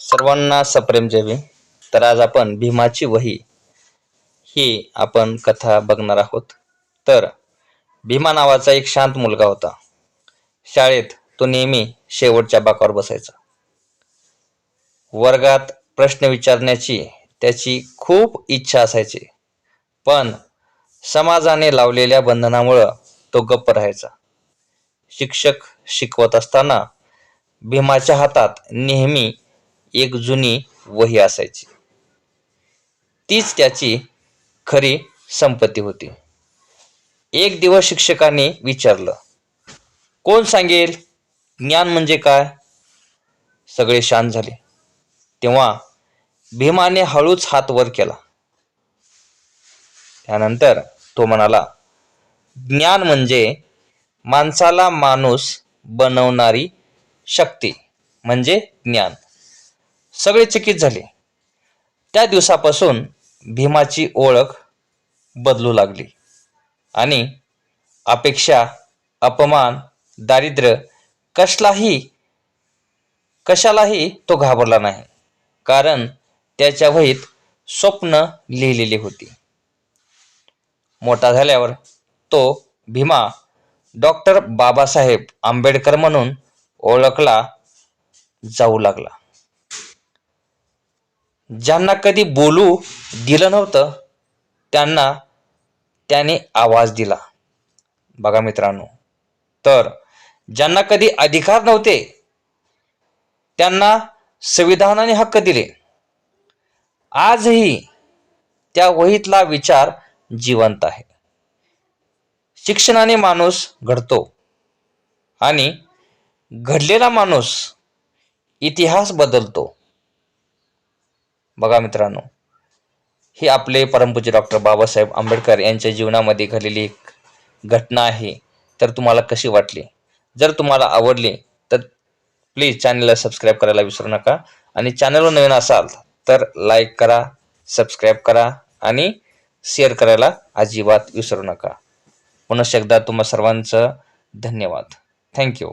सर्वांना सप्रेम जय भीम. तर आज आपण भीमाची वही ही आपण कथा बघणार आहोत. तर भीमा नावाचा एक शांत मुलगा होता. शाळेत तो नेहमी शेवटच्या बाकावर बसायचा. वर्गात प्रश्न विचारण्याची त्याची खूप इच्छा असायची, पण समाजाने लावलेल्या बंधनामुळे तो गप्प राहायचा. शिक्षक शिकवत असताना भीमाच्या हातात नेहमी एक जुनी वही असायची. तीच त्याची खरी संपत्ती होती. एक दिवस शिक्षकांनी विचारलं, कोण सांगेल ज्ञान म्हणजे काय? सगळे शांत झाले. तेव्हा भीमाने हळूच हात वर केला. त्यानंतर तो म्हणाला, ज्ञान म्हणजे माणसाला माणूस बनवणारी शक्ती म्हणजे ज्ञान. सगळे चकित झाले. त्या दिवसापासून भीमाची ओळख बदलू लागली आणि अपेक्षा, अपमान, दारिद्र्य कशालाही तो घाबरला नाही, कारण त्याच्या वहीत स्वप्न लिहिलेली होती. मोठा झाल्यावर तो भीमा डॉक्टर बाबासाहेब आंबेडकर म्हणून ओळखला जाऊ लागला. ज्यांना कधी बोलू दिलं नव्हतं त्यांना त्याने आवाज दिला. बघा मित्रांनो, तर ज्यांना कधी अधिकार नव्हते त्यांना संविधानाने हक्क दिले. आजही त्या वहीतला विचार जिवंत आहे. शिक्षणाने माणूस घडतो आणि घडलेला माणूस इतिहास बदलतो. बघा मित्रांनो, ही आपले परमपूज्य डॉक्टर बाबासाहेब आंबेडकर यांच्या जीवनामध्ये घडलेली एक घटना आहे. तर तुम्हाला कशी वाटली? जर तुम्हाला आवडली तर प्लीज चॅनलला सबस्क्राईब करायला विसरू नका, आणि चॅनलवर नवीन असाल तर लाईक करा, सबस्क्राईब करा आणि शेअर करायला अजिबात विसरू नका. पुन्हा एकदा तुम्हा सर्वांचं धन्यवाद. थँक्यू.